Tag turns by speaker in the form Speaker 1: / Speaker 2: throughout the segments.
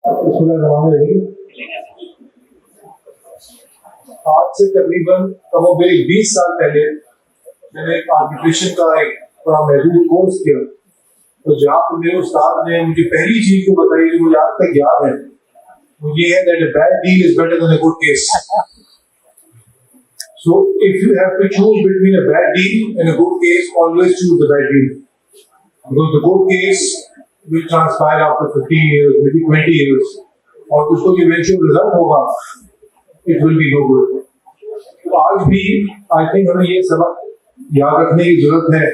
Speaker 1: आज से तकरीबन कमोबेश 20 साल पहले मैंने आर्बिट्रेशन का एक बड़ा महदूद कोर्स किया, तो जहाँ पर मेरे उस्ताद ने मुझे पहली चीज को बताई जो मुझे आज तक याद है वो ये है that a bad deal is better than a good case. So if you have to choose between a bad deal and a good case, always choose the bad deal, because the good case will transpire after 15 years, maybe 20 years, और उसको जो eventual result होगा, it will be no good. तो आज भी I think हमें ये सबक याद रखने की जरूरत है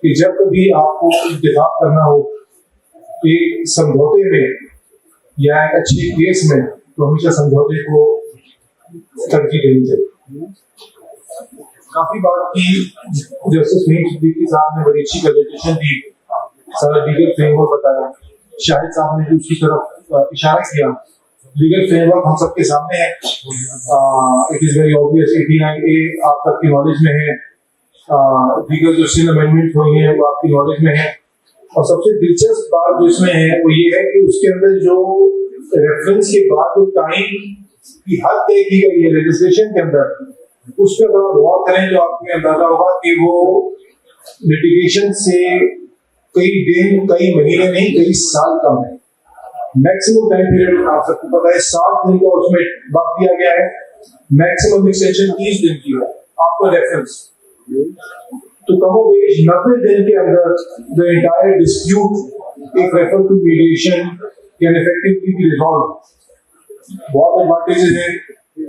Speaker 1: कि जब कभी आपको इंतखाब करना हो एक समझौते में या एक अच्छे केस में, तो हमेशा समझौते को तरजीह देनी चाहिए। काफी बात की जस्टिस मीर सिद्दीकी साहब ने बड़ी अच्छी प्रेजेंटेशन दी, सारा लीगल फ्रेमवर्क बताया, शाहिद साहब ने भी उसकी तरफ इशारा किया। लीगल फ्रेमवर्क हम सबके सामने है, it is very obvious. 89A आप सबकी नॉलेज में है, लीगल जो सिल अमेंडमेंट हुई है वो आपकी नॉलेज में है, और सबसे दिलचस्प बात जो इसमें है वो ये है कि उसके अंदर जो रेफरेंस के बाद जो टाइम की हद तय की गई है लेजिस्लेशन के अंदर, उस पर अगर गौर करें तो आपको अंदाजा होगा कि वो लिटिगेशन से कई दिन, कई महीने नहीं, कई साल कम है। मैक्सिमम टाइम पीरियड आप सबको पता है 60 दिन का उसमें वक्त दिया गया है, मैक्सिमम एक्सटेंशन 30 दिन की है आपका रेफरेंस। तो कमोबेश 90 दिन के अंदर the entire dispute if refer to mediation can effectively be resolved. बहुत एडवांटेजेस हैं,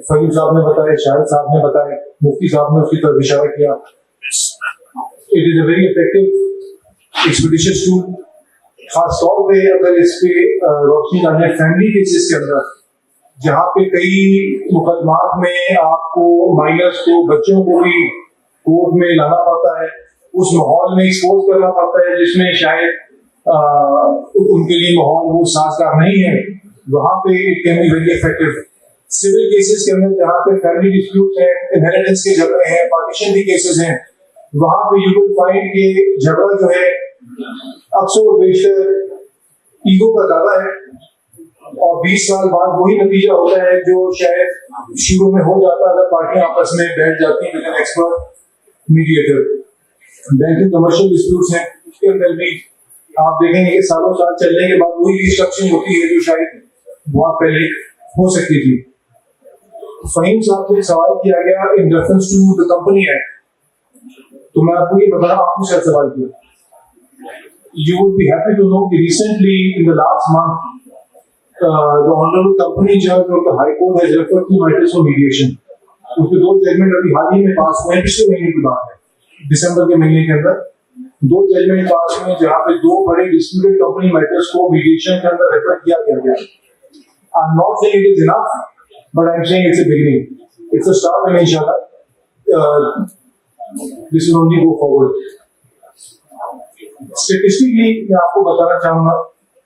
Speaker 1: फहीम साहब ने बताया, शाहिद साहब ने बताया, मुफ्ती साहब ने उसकी तरफ इशारा किया। It is a very effective expeditious tool, खास तौर पे अगर इस पे रोशनी डालने फैमिली केसेस के अंदर, जहाँ पे कई मुकदमात में आपको माइनर्स को, बच्चों को भी कोर्ट में लाना पड़ता है, उस माहौल में एक्सपोज करना पड़ता है जिसमें शायद उनके लिए माहौल वो साजगार नहीं है, वहां पे it can be very effective. Civil cases के अंदर जहाँ पे फैमिली डिस्प्यूट है, इनहेरिटेंस के झगड़े हैं, पार्टीशन के केसेस हैं, वहां पे यू विल फाइंड के झगड़ा जो है अक्सर बेशतर ईगो का ज्यादा है, और 20 साल बाद वही नतीजा होता है जो शायद शुरू में हो जाता अगर पार्टियां आपस में बैठ जाती with an expert mediator. Banking commercial disputes हैं, उसके अंदर भी आप देखेंगे कि सालों साल चलने के बाद वही रिस्ट्रक्चरिंग होती है जो शायद बहुत पहले हो सकती थी। फहीम साहब से सवाल किया गया in reference to the company act, तो मैं आपको ये बता रहा हूं, आपने शायद सवाल किया। You would be happy to know that recently in the last month the Honorable Company Judge of the High Court has referred to matters for mediation. उसके 2 जजमेंट अभी हाल ही में पास हुए हैं, पिछले महीने की बात है, दिसंबर के महीने के अंदर 2 जजमेंट पास हुए जहाँ पे 2 बड़े डिस्प्यूटेड कंपनी मैटर्स को मीडिएशन के अंदर रेफर किया गया। I am not saying it is enough, but I am saying it's a beginning, it's a start, and इंशाल्लाह this will only go forward. Statistically मैं आपको बताना चाहूंगा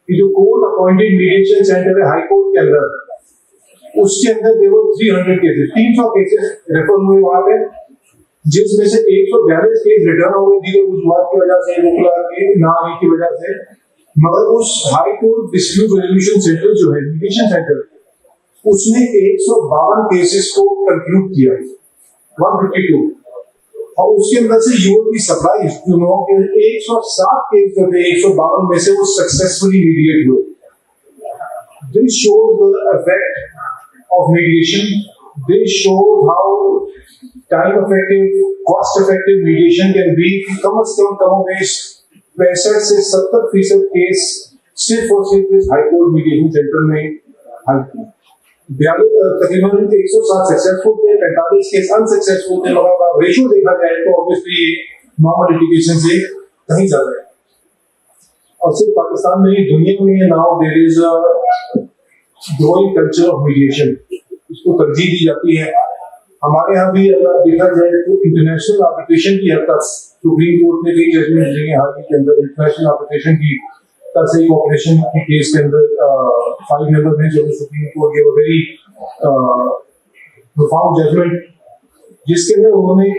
Speaker 1: कि जो कोर्ट अपॉइंटेड मीडिएशन सेंटर है हाई कोर्ट के अंदर, उसके अंदर देवर 300 केसेस, 300 केसेस रेफर हुए वहां पे, जिसमें से 142 केस रिटर्न हो गए दीगर वजूहात की वजह से, वकीलात के ना आने की वजह से। मगर उस high court dispute resolution centre जो है मीडिएशन सेंटर, उसने 152 केसेस को कंक्लूड किया, 152, और उसके अंदर से you will be surprised to know कि 107 केस जो थे 152 में से वो सक्सेसफुली मीडिएट हुए। This shows the effect of mediation. This shows how time effective, cost effective mediation can be। कम से कम कमोबेश 65 से 70% केस सिर्फ और सिर्फ इस हाई कोर्ट मीडिएशन सेंटर में हल किए। तकरीबन 107 सक्सेसफुल थे, 45 केस अनसक्सेसफुल थे, मगर अगर रेशियो देखा जाए तो ऑब्वियसली नॉर्मल लिटिगेशन से कहीं ज्यादा है। और सिर्फ पाकिस्तान में नहीं, दुनिया में now there is a growing culture of mediation, इसको तरजीह दी जाती है। हमारे यहाँ भी अगर देखा जाए तो इंटरनेशनल आर्बिट्रेशन की हद तक सुप्रीम कोर्ट ने कई जजमेंट दिए हाल ही के अंदर इंटरनेशनल आर्बिट्रेशन की तरह से ऑपरेशन की केस के अंदर 5 मेंबर हैं जो सुप्रीम कोर्ट के वेरी प्रोफाउंड जजमेंट, जिसके अंदर उन्होंने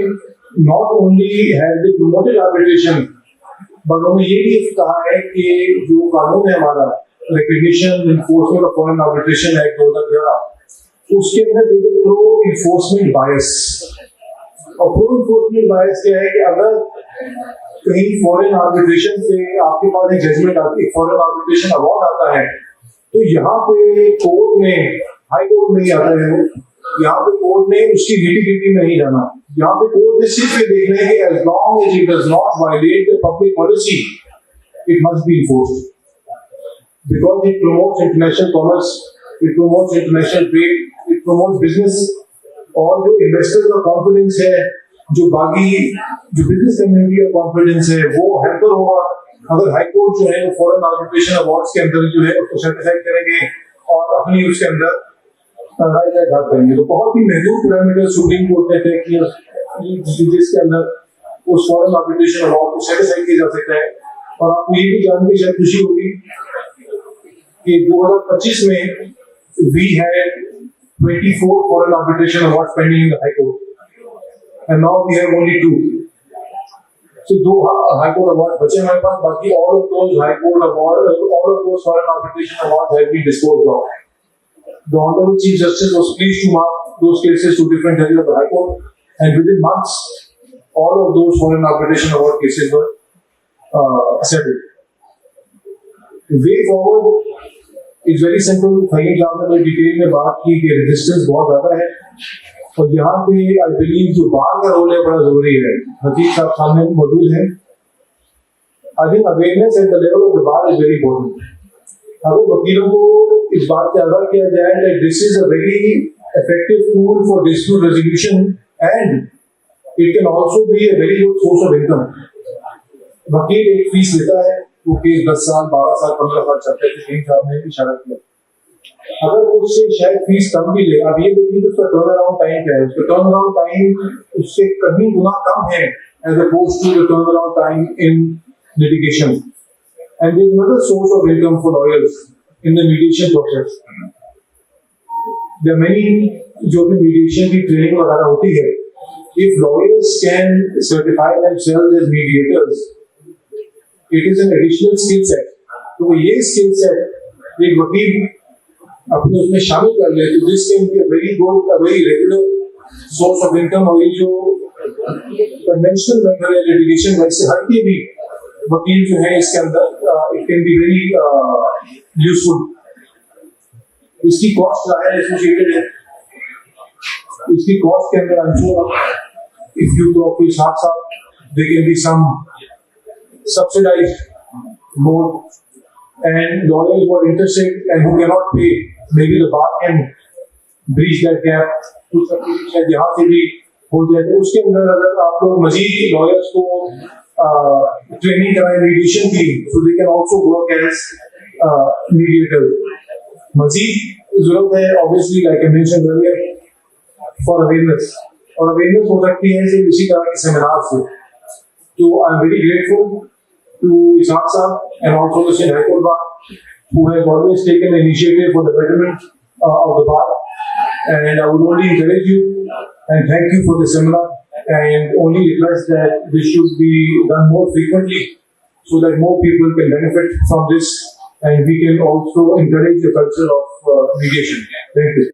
Speaker 1: not only have the promoted arbitration, but उन्होंने ये भी कहा है कि जो कानून है हमारा Recognition Enforcement of Foreign Arbitration Act 2011, उसके अंदर प्रो इन्फोर्समेंट बायस। और प्रो इन्फोर्समेंट बायस क्या है कि अगर कहीं फॉरेन आर्बिट्रेशन से आपके पास एक जजमेंट आती है, फॉरेन आर्बिट्रेशन अवार्ड आता है, तो यहाँ पे कोर्ट में, हाई कोर्ट में ही आता है, यहाँ पे कोर्ट ने उसकी नीति में नहीं जाना। यहाँ पे कोर्ट ने सिर्फ ये देखना है कि as long as it does not violate the public policy, it must be enforced because it promotes international commerce, it promotes international trade, it promotes business। और जो इन्वेस्टर्स का कॉन्फिडेंस है, जो बाकी जो बिजनेस कम्युनिटी का कॉन्फिडेंस है, वो हैम्पर होगा अगर हाई कोर्ट जो है वो फॉरेन आर्बिट्रेशन अवार्ड्स के अंदर जो है उसको सर्टिफाइड करेंगे और अपनी उसके अंदर राय करेंगे। तो बहुत ही महदूद पैरामीटर सुप्रीम कोर्ट ने तय किया जिसके अंदर उस फॉरेन आर्बिट्रेशन अवार्ड को सर्टिफाइड किया जा सकता है। और आपको ये भी जानकर शायद खुशी होगी कि 2025 में we had 24 foreign arbitration awards pending in the High Court, and now we have only 2. So 2 High Court awards बचे हमारे पास, बाकी all of those High Court awards, all of those foreign arbitration awards have been disposed of. The Honorable Chief Justice was pleased to mark those cases to different judges of the High Court, and within months, all of those foreign arbitration award cases were settled. The way forward is very simple। Faheem साहब ने detail में बात की कि resistance बहुत ज्यादा है, और यहाँ पे आई बिलीव जो बार का रोल है बड़ा जरूरी है। हकीक साहब सामने मौजूद है। I think awareness at the level of the bar is very important. अगर वकीलों को इस बात से आगाह किया जाए that this is a very effective tool for dispute resolution and it can also be a very good source of income। वकील एक फीस लेता है, वो केस 10 साल 12 साल 15 साल चलते थे, कहीं साहब ने भी इशारा किया। अगर उससे शायद फीस कम भी ले, अब ये देखिए उसका टर्न अराउंड टाइम क्या है। उसका टर्न अराउंड टाइम उससे कहीं गुना कम है as opposed to the turnaround time in litigation. And there is another source of income for lawyers in the mediation process. There are many जो भी मीडिएशन की ट्रेनिंग वगैरह होती है, if lawyers can certify themselves as mediators, it is an additional skill set. तो ये skill set एक वकील अपने उसमें शामिल कर ले तो this can be a very good, a very regular source of income. और ये जो कन्वेंशनल मेथड है लिटिगेशन वैसे हटके भी वकील जो है इसके अंदर it can be very useful. इसकी कॉस्ट है एसोसिएटेड है, इसकी कॉस्ट के अंदर ensure if you talk to साथ there can be some subsidized mode, and lawyers who are interested and who cannot pay, maybe the bar can breach that gap to शायद यहाँ से भी हो जाए। तो उसके अंदर अगर आप लोग मजीद लॉयर्स को ट्रेनिंग कराएं मीडिएशन की, so they can also work as mediator। मजीद जरूरत है obviously like I mentioned earlier for awareness, और awareness हो सकती है सिर्फ इसी तरह के सेमिनार से। So I am very grateful to Ishaq Sahab and also the High Court Bar who have always taken the initiative for the betterment of the bar, and I would only encourage you and thank you for the seminar, and only request that this should be done more frequently so that more people can benefit from this and we can also encourage the culture of mediation. Thank you.